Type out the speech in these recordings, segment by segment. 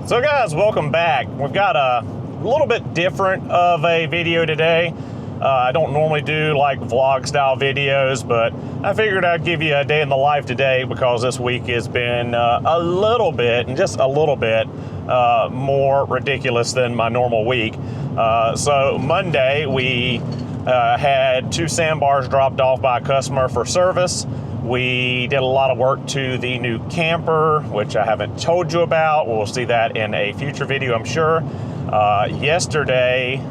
So guys, welcome back. We've got a little bit different of a video today. I don't normally do like vlog style videos, but I figured I'd give you a day in the life today because this week has been a little bit, and just a little bit, more ridiculous than my normal week. So Monday we had 2 sandbars dropped off by a customer for service. We did a lot of work to the new camper, which I haven't told you about. We'll see that in a future video, I'm sure. Yesterday,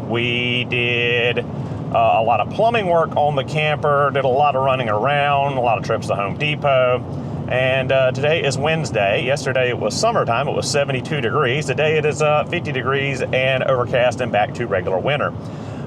we did a lot of plumbing work on the camper, did a lot of running around, a lot of trips to Home Depot. And today is Wednesday. Yesterday it was summertime, it was 72 degrees. Today it is 50 degrees and overcast and back to regular winter.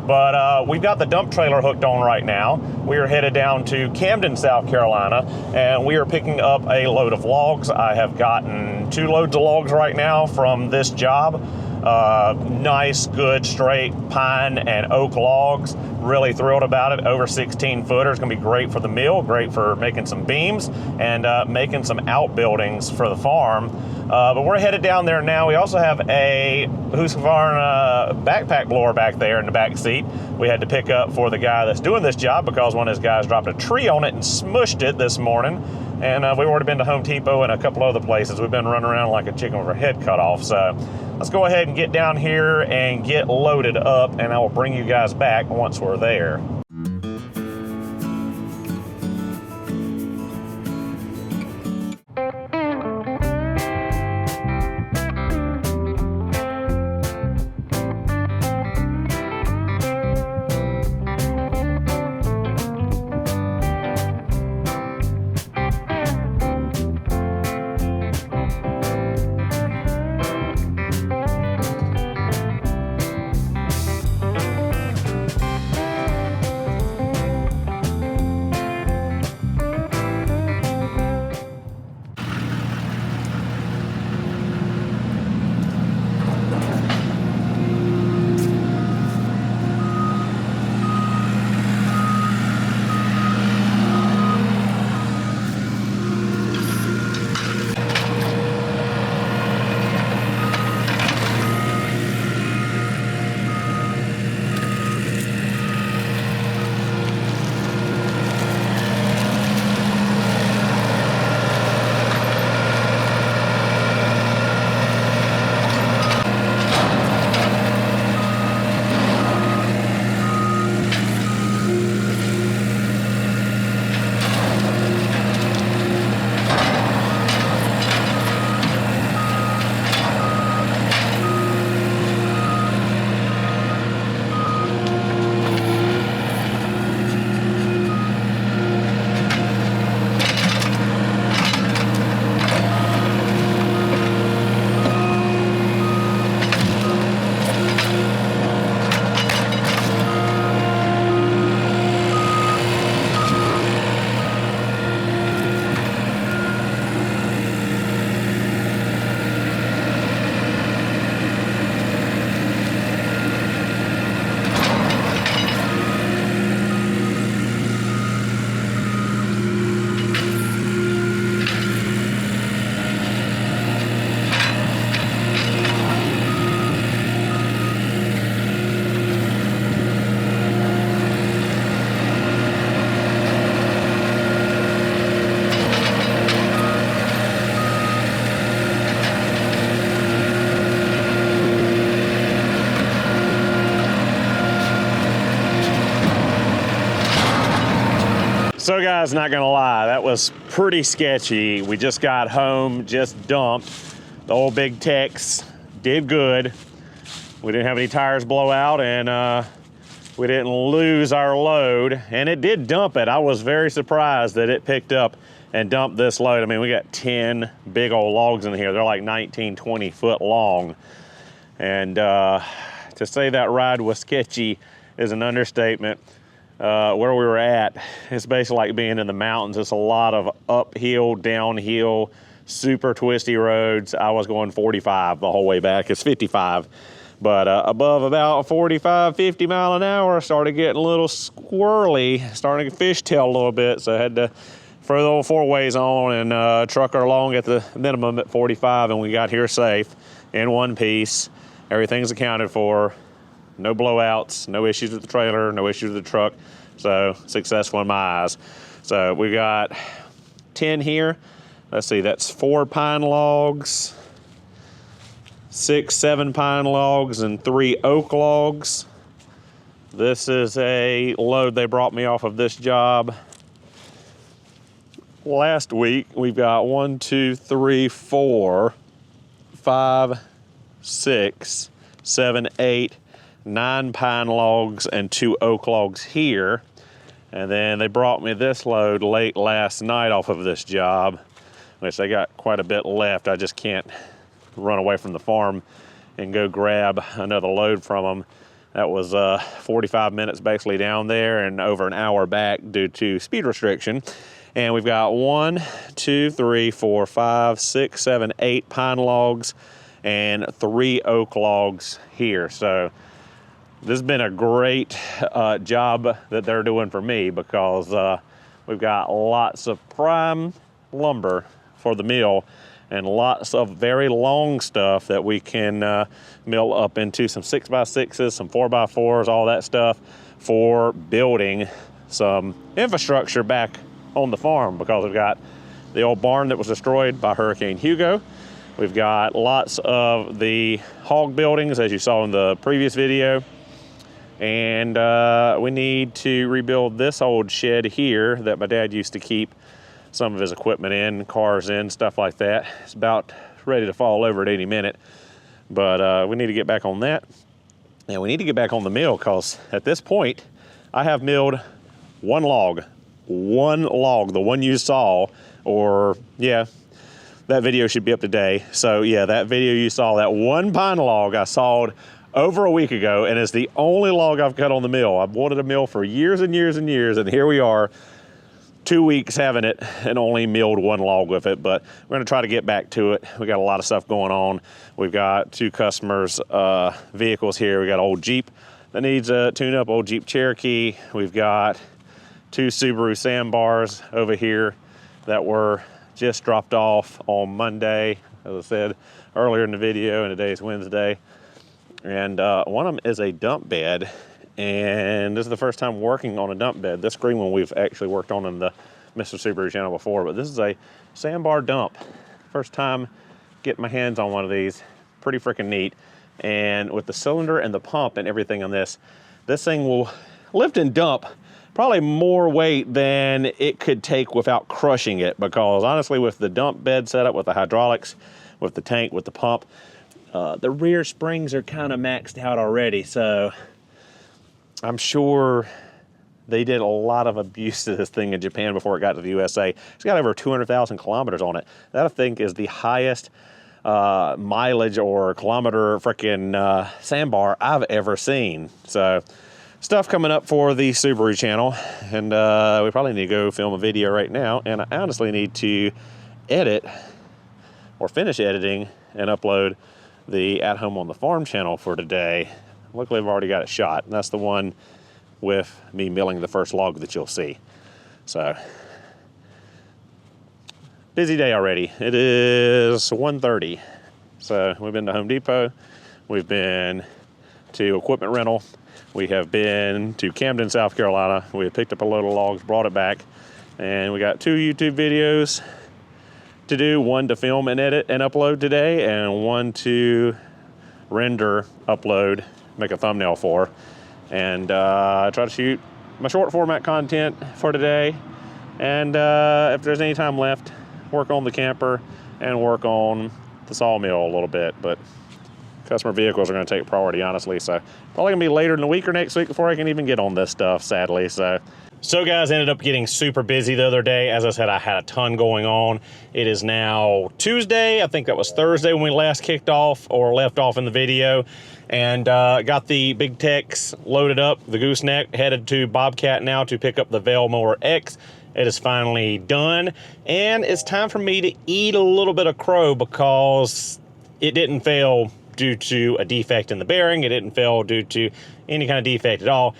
But we've got the dump trailer hooked on right now. We are headed down to Camden, South Carolina, and we are picking up a load of logs. I have gotten 2 loads of logs right now from this job. Nice, good, straight pine and oak logs. Really thrilled about it. Over 16 footers. Going to be great for the mill, great for making some beams and making some outbuildings for the farm. But we're headed down there now. We also have a Husqvarna backpack blower back there in the back seat. We had to pick up for the guy that's doing this job because one of his guys dropped a tree on it and smushed it this morning. And we've already been to Home Depot and a couple other places. We've been running around like a chicken with our head cut off. So let's go ahead and get down here and get loaded up, and I will bring you guys back once we're there. So guys, not gonna lie, that was pretty sketchy. We just got home, just dumped. The old Big Tex did good. We didn't have any tires blow out, and we didn't lose our load, and it did dump it. I was very surprised that it picked up and dumped this load. I mean, we got 10 big old logs in here. They're like 19, 20 foot long. And to say that ride was sketchy is an understatement. Where we were at, it's basically like being in the mountains. It's a lot of uphill, downhill, super twisty roads. I was going 45 the whole way back. It's 55. But above about 45, 50 mile an hour, started getting a little squirrely, starting to fishtail a little bit. So I had to throw the old 4-ways on and truck her along at the minimum at 45, and we got here safe in one piece. Everything's accounted for. No blowouts, no issues with the trailer, no issues with the truck. So successful in my eyes. So we got 10 here. Let's see, that's 4 pine logs, 6, 7 pine logs, and 3 oak logs. This is a load they brought me off of this job last week. We've got 1, 2, 3, 4, 5, 6, 7, 8, 9 pine logs and 2 oak logs here. And then they brought me this load late last night off of this job, which they got quite a bit left. I just can't run away from the farm and go grab another load from them. That was 45 minutes basically down there and over an hour back due to speed restriction. And we've got 1, 2, 3, 4, 5, 6, 7, 8 pine logs and 3 oak logs here. So this has been a great job that they're doing for me, because we've got lots of prime lumber for the mill and lots of very long stuff that we can mill up into some 6x6s, some 4x4s, all that stuff for building some infrastructure back on the farm, because we've got the old barn that was destroyed by Hurricane Hugo. We've got lots of the hog buildings, as you saw in the previous video. And we need to rebuild this old shed here that my dad used to keep some of his equipment in, cars in, stuff like that. It's about ready to fall over at any minute. But we need to get back on that. And we need to get back on the mill, because at this point, I have milled one log, the one you saw, or yeah, that video should be up today. So yeah, that video you saw, that one pine log I sawed over a week ago, and it's the only log I've cut on the mill. I've wanted a mill for years and years and years, and here we are, 2 weeks having it and only milled one log with it. But we're gonna try to get back to it. We got a lot of stuff going on. We've got 2 customers' vehicles here. We got an old Jeep that needs a tune-up, old Jeep Cherokee. We've got 2 Subaru sandbars over here that were just dropped off on Monday, as I said earlier in the video, and today's Wednesday. And one of them is a dump bed, and this is the first time working on a dump bed. This green one we've actually worked on in the Mr. Subaru channel before, but this is a sandbar dump. First time getting my hands on one of these. Pretty freaking neat. And with the cylinder and the pump and everything on this, this thing will lift and dump probably more weight than it could take without crushing it, because honestly, with the dump bed setup, with the hydraulics, with the tank, with the pump, the rear springs are kind of maxed out already, so I'm sure they did a lot of abuse to this thing in Japan before it got to the USA. It's got over 200,000 kilometers on it. That, I think, is the highest mileage or kilometer freaking sandbar I've ever seen. So stuff coming up for the Subaru channel, and we probably need to go film a video right now, and I honestly need to edit or finish editing and upload the At Home on the Farm channel for today. Luckily, I've already got it shot, and that's the one with me milling the first log that you'll see. So, busy day already. It is 1:30. So, we've been to Home Depot. We've been to equipment rental. We have been to Camden, South Carolina. We have picked up a load of logs, brought it back, and we got 2 YouTube videos to do, one to film and edit and upload today, and one to render, upload, make a thumbnail for, and try to shoot my short format content for today. And if there's any time left, work on the camper and work on the sawmill a little bit. But customer vehicles are going to take priority, honestly. So probably going to be later in the week or next week before I can even get on this stuff, sadly. So guys, ended up getting super busy the other day. As I said, I had a ton going on. It is now Tuesday. I think that was Thursday when we last kicked off or left off in the video. And got the big techs loaded up, the gooseneck, headed to Bobcat now to pick up the Vail Mower X. It is finally done. And it's time for me to eat a little bit of crow, because it didn't fail due to a defect in the bearing. It didn't fail due to any kind of defect at all.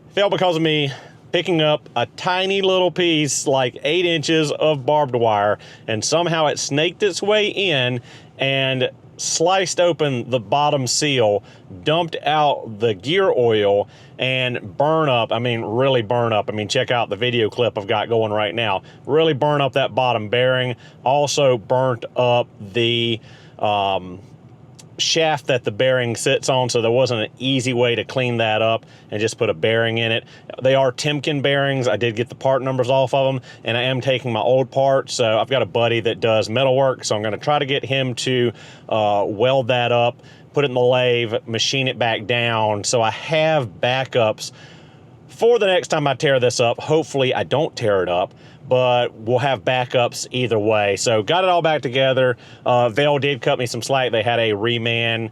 It failed because of me picking up a tiny little piece, like 8 inches of barbed wire, and somehow it snaked its way in and sliced open the bottom seal, dumped out the gear oil, and burn up. I mean, really burn up. I mean, check out the video clip I've got going right now. Really burn up that bottom bearing. Also burnt up the shaft that the bearing sits on, so there wasn't an easy way to clean that up and just put a bearing in it. They are Timken bearings. I did get the part numbers off of them, and I am taking my old parts. So I've got a buddy that does metal work, so I'm going to try to get him to weld that up, put it in the lathe, machine it back down, so I have backups for the next time I tear this up. Hopefully I don't tear it up, but we'll have backups either way. So got it all back together. Vail did cut me some slack. They had a reman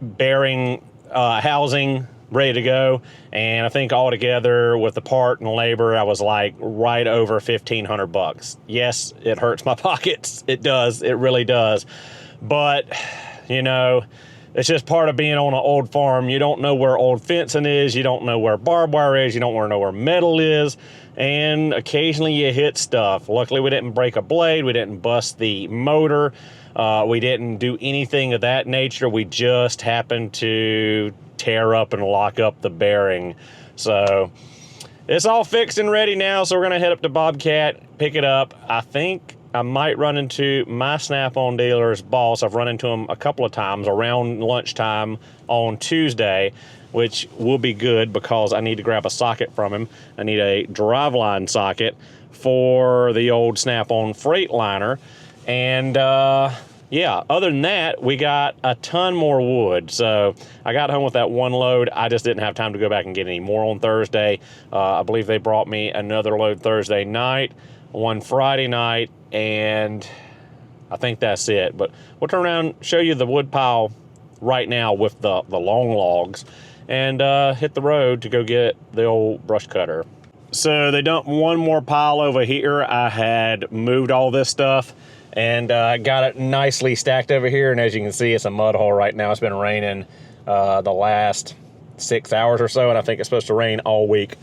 bearing housing ready to go, and I think altogether with the part and labor, I was like right over 1,500 bucks. Yes, it hurts my pockets. It does. It really does. But you know, it's just part of being on an old farm. You don't know where old fencing is. You don't know where barbed wire is. You don't know where metal is. And occasionally you hit stuff. Luckily, we didn't break a blade. We didn't bust the motor. We didn't do anything of that nature. We just happened to tear up and lock up the bearing. So it's all fixed and ready now. So we're going to head up to Bobcat, pick it up. I think I might run into my Snap-on dealer's boss. I've run into him a couple of times around lunchtime on Tuesday, which will be good because I need to grab a socket from him. I need a driveline socket for the old Snap-on Freightliner. And yeah, other than that, we got a ton more wood. So I got home with that one load. I just didn't have time to go back and get any more on Thursday. I believe they brought me another load Thursday night, one Friday night, and I think that's it. But we'll turn around, show you the wood pile right now with the long logs, and hit the road to go get the old brush cutter. So they dumped one more pile over here. I had moved all this stuff and got it nicely stacked over here. And as you can see, it's a mud hole right now. It's been raining the last 6 hours or so, and I think it's supposed to rain all week.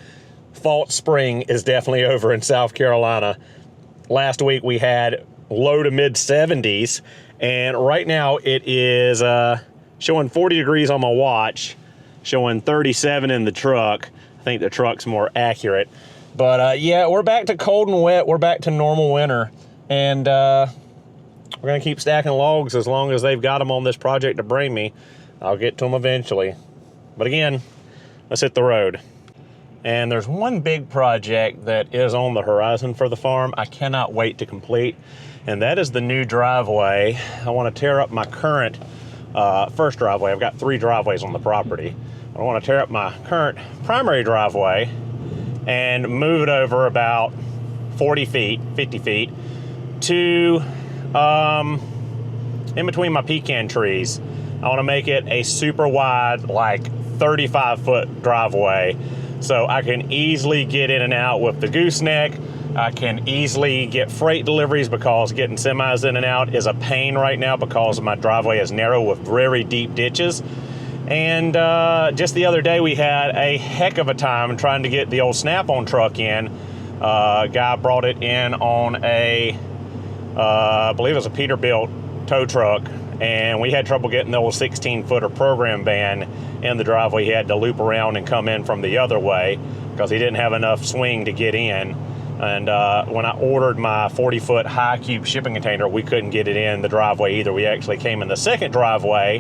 Fault spring is definitely over in South Carolina. Last week we had low to mid 70s, and right now it is showing 40 degrees on my watch, showing 37 in the truck. I think the truck's more accurate. But yeah, we're back to cold and wet. We're back to normal winter, and we're gonna keep stacking logs as long as they've got them on this project to bring me. I'll get to them eventually. But again, let's hit the road. And there's one big project that is on the horizon for the farm I cannot wait to complete, and that is the new driveway. I want to tear up my current first driveway. I've got 3 driveways on the property. I want to tear up my current primary driveway and move it over about 40 feet, 50 feet to in between my pecan trees. I want to make it a super wide, like 35-foot driveway, so I can easily get in and out with the gooseneck. I can easily get freight deliveries because getting semis in and out is a pain right now because my driveway is narrow with very deep ditches. And just the other day we had a heck of a time trying to get the old Snap-on truck in. Guy brought it in on a, I believe it was a Peterbilt tow truck, and we had trouble getting the old 16-footer program van in the driveway. He had to loop around and come in from the other way because he didn't have enough swing to get in. And when I ordered my 40-foot high cube shipping container, we couldn't get it in the driveway either. We actually came in the second driveway,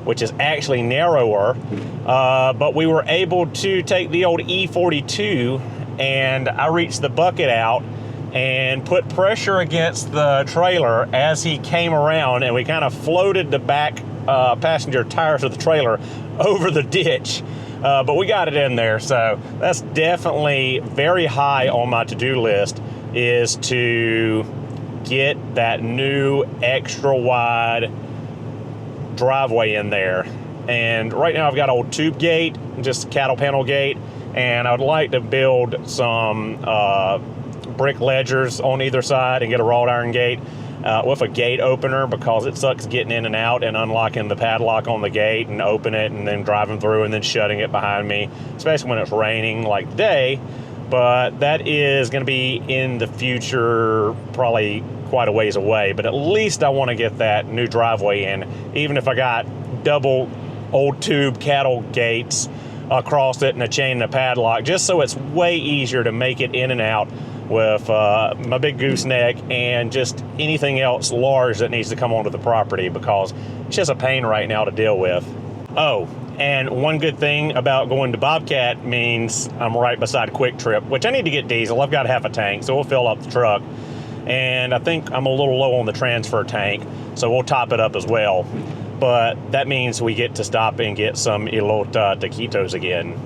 which is actually narrower, but we were able to take the old E42, and I reached the bucket out and put pressure against the trailer as he came around, and we kind of floated the back passenger tires of the trailer over the ditch, but we got it in there. So that's definitely very high on my to-do list, is to get that new extra wide driveway in there. And right now I've got old tube gate, just cattle panel gate, and I would like to build some brick ledgers on either side and get a wrought iron gate. with a gate opener, because it sucks getting in and out and unlocking the padlock on the gate and open it and then driving through and then shutting it behind me, especially when it's raining like today. But that is going to be in the future, probably quite a ways away. But at least I want to get that new driveway in, even if I got double old tube cattle gates across it and a chain and a padlock, just so it's way easier to make it in and out with my big gooseneck and just anything else large that needs to come onto the property, because it's just a pain right now to deal with. Oh, and one good thing about going to Bobcat means I'm right beside Quick Trip, which I need to get diesel. I've got half a tank, so we'll fill up the truck. And I think I'm a little low on the transfer tank, so we'll top it up as well. But that means we get to stop and get some Elota taquitos again.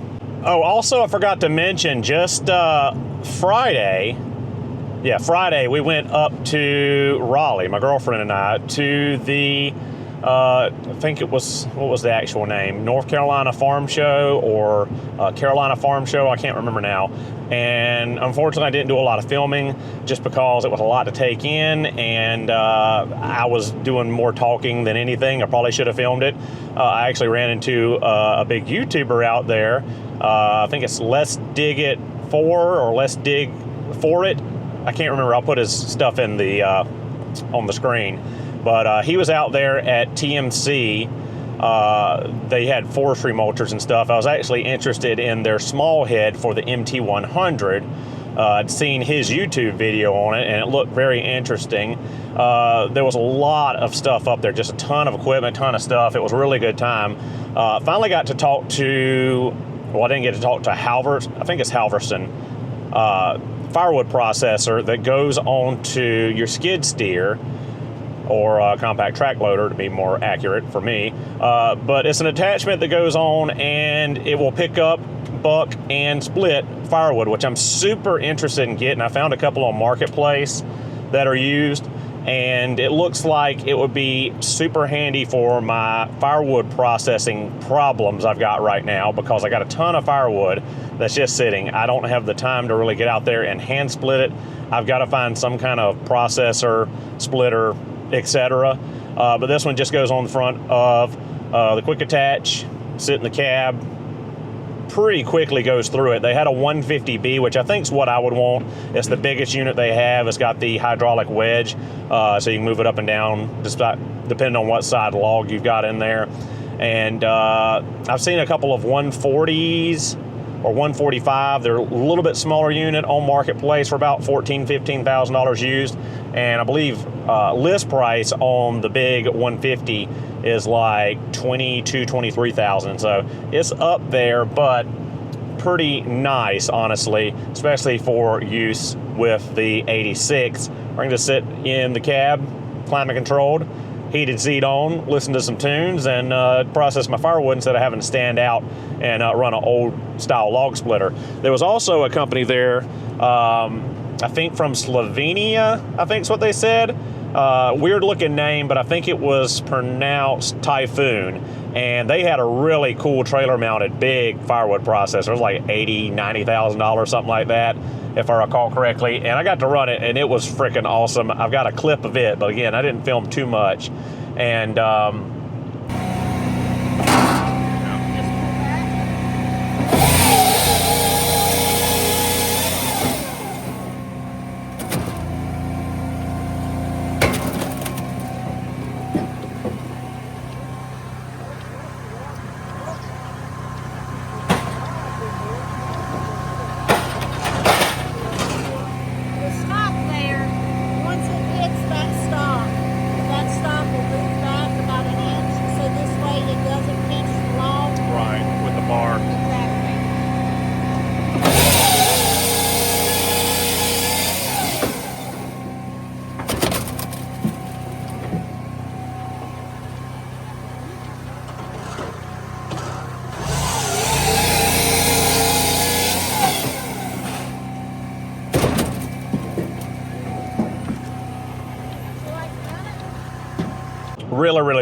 Oh, also I forgot to mention, just Friday, we went up to Raleigh, my girlfriend and I, to the, I think it was, what was the actual name? North Carolina Farm Show or Carolina Farm Show, I can't remember now. And unfortunately I didn't do a lot of filming just because it was a lot to take in, and I was doing more talking than anything. I probably should have filmed it. I actually ran into a big YouTuber out there. I think it's Let's Dig It For or Let's Dig For It. I can't remember. I'll put his stuff in the on the screen. But he was out there at TMC. They had forestry mulchers and stuff. I was actually interested in their small head for the MT100. I'd seen his YouTube video on it, and it looked very interesting. There was a lot of stuff up there, just a ton of equipment, ton of stuff. It was a really good time. Finally got to talk to, well, I didn't get to talk to Halverson, I think it's Halverson, firewood processor that goes onto your skid steer, or a compact track loader to be more accurate for me. But it's an attachment that goes on and it will pick up, buck, and split firewood, which I'm super interested in getting. I found a couple on Marketplace that are used, and it looks like it would be super handy for my firewood processing problems I've got right now, because I got a ton of firewood that's just sitting. I don't have the time to really get out there and hand split it. I've got to find some kind of processor, splitter, etc. But this one just goes on the front of the quick attach, sit in the cab, pretty quickly goes through it. They had a 150B, which I think is what I would want. It's the biggest unit they have. It's got the hydraulic wedge, so you can move it up and down, just depending on what side log you've got in there. And I've seen a couple of 140s or 145. They're a little bit smaller unit on Marketplace for about $14,000-$15,000 used. And I believe list price on the big 150 is like $22,000, $23,000. So it's up there, but pretty nice, honestly, especially for use with the 86. We're going to sit in the cab, climate controlled, heated seat on, listen to some tunes, and process my firewood instead of having to stand out and run an old style log splitter. There was also a company there, I think from Slovenia, I think is what they said. Weird looking name, but I think it was pronounced Typhoon. And they had a really cool trailer mounted big firewood processor. It was like $80,000, $90,000, something like that, if I recall correctly. And I got to run it, and it was freaking awesome. I've got a clip of it, but again, I didn't film too much. And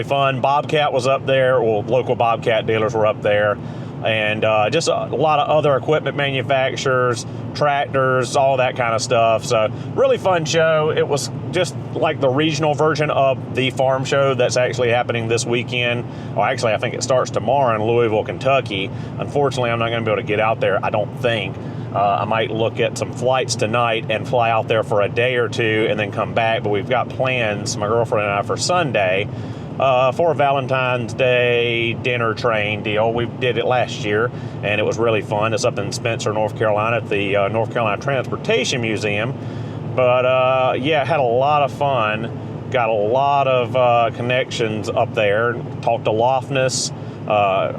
really fun. Bobcat was up there. Well, local Bobcat dealers were up there. and just a lot of other equipment manufacturers, tractors, all that kind of stuff. So really fun show. It was just like the regional version of the farm show that's actually happening this weekend. Well, actually, I think it starts tomorrow in Louisville, Kentucky. Unfortunately, I'm not going to be able to get out there, I don't think. I might look at some flights tonight and fly out there for a day or two and then come back. But we've got plans, my girlfriend and I, for Sunday for a Valentine's Day dinner train deal. We did it last year, and it was really fun. It's up in Spencer, North Carolina at the North Carolina Transportation Museum. But yeah, had a lot of fun. Got a lot of connections up there. Talked to Lofness.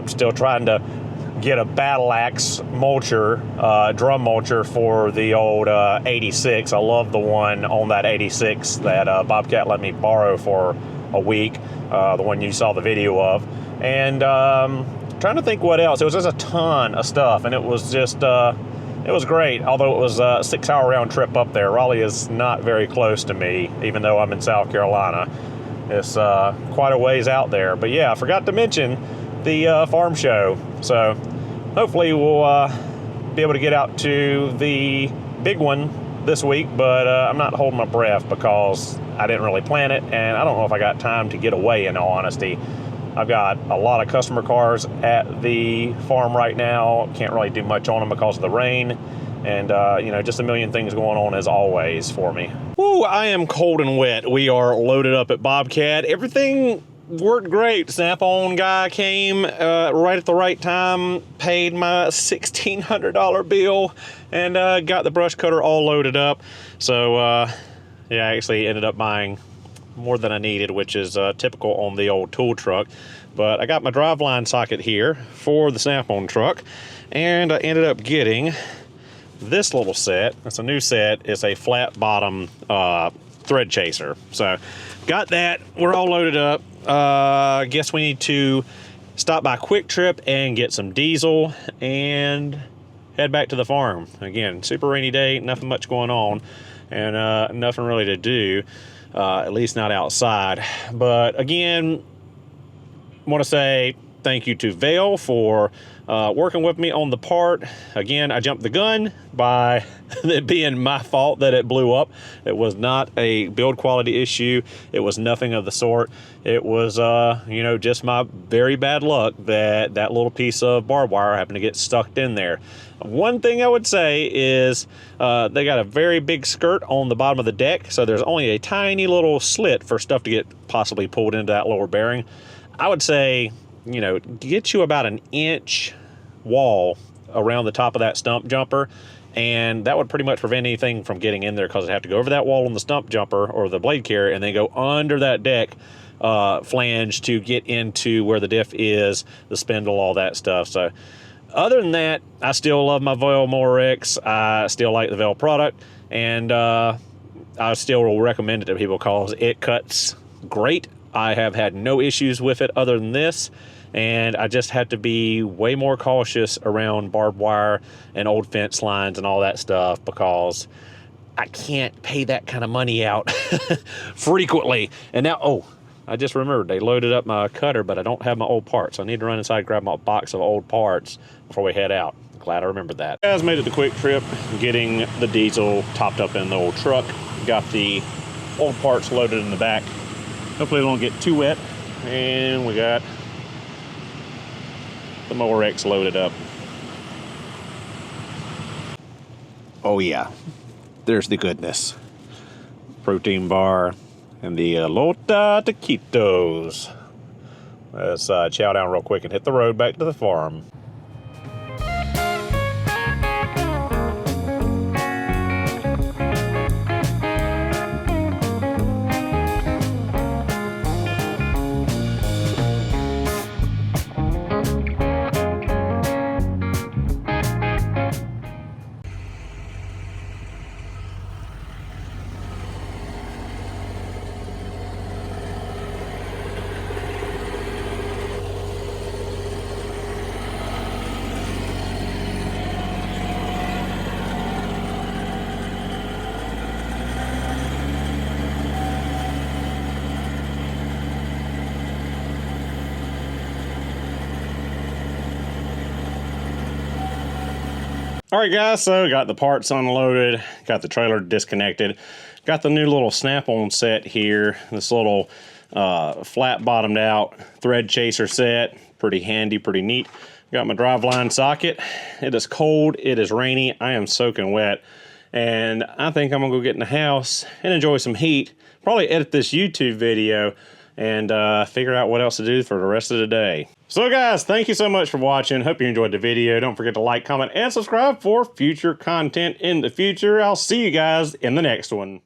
Still trying to get a battle axe mulcher, drum mulcher for the old 86. I love the one on that 86 that Bobcat let me borrow for a week, the one you saw the video of. And trying to think what else. It was just a ton of stuff, and it was just it was great, although it was a 6-hour round trip up there. Raleigh is not very close to me, even though I'm in South Carolina. It's quite a ways out there. But yeah, I forgot to mention the farm show. So hopefully we'll be able to get out to the big one this week, but I'm not holding my breath because I didn't really plan it, and I don't know if I got time to get away, in all honesty. I've got a lot of customer cars at the farm right now. Can't really do much on them because of the rain, and you know, just a million things going on as always for me. Woo, I am cold and wet. We are loaded up at Bobcat. Everything worked great. Snap-on guy came right at the right time, paid my $1,600 bill, and got the brush cutter all loaded up. So yeah, I actually ended up buying more than I needed, which is typical on the old tool truck. But I got my driveline socket here for the Snap-on truck, and I ended up getting this little set. It's a new set. It's a flat bottom thread chaser. So got that. We're all loaded up. Guess we need to stop by Quick Trip and get some diesel and head back to the farm. Again, super rainy day, nothing much going on, and nothing really to do, at least not outside. But again, want to say thank you to Vail for working with me on the part. Again, I jumped the gun by it being my fault that it blew up. It was not a build quality issue. It was nothing of the sort. It was, you know, just my very bad luck that that little piece of barbed wire happened to get stuck in there. One thing I would say is they got a very big skirt on the bottom of the deck, so there's only a tiny little slit for stuff to get possibly pulled into that lower bearing. I would say, you know, get you about an inch wall around the top of that stump jumper, and that would pretty much prevent anything from getting in there, because it'd have to go over that wall on the stump jumper or the blade carrier and then go under that deck flange to get into where the diff is, the spindle, all that stuff. So other than that, I still love my Vail Mower X. I still like the Vail product, and I still will recommend it to people because it cuts great. I have had no issues with it other than this, and I just had to be way more cautious around barbed wire and old fence lines and all that stuff, because I can't pay that kind of money out frequently. And now, oh, I just remembered they loaded up my cutter, but I don't have my old parts. I need to run inside and grab my box of old parts before we head out. Glad I remembered that. Guys, made it the Quick Trip, getting the diesel topped up in the old truck. Got the old parts loaded in the back. Hopefully they don't get too wet. And we got the Mower X loaded up. Oh yeah, there's the goodness. Protein bar and the Lota Taquitos. Let's chow down real quick and hit the road back to the farm. All right, guys, so got the parts unloaded, got the trailer disconnected, got the new little snap-on set here, this little flat bottomed out thread chaser set, pretty handy, pretty neat. Got my driveline socket. It is cold, it is rainy, I am soaking wet, and I think I'm gonna go get in the house and enjoy some heat, probably edit this YouTube video, and figure out what else to do for the rest of the day. So guys, thank you so much for watching. Hope you enjoyed the video. Don't forget to like, comment, and subscribe for future content in the future. I'll see you guys in the next one.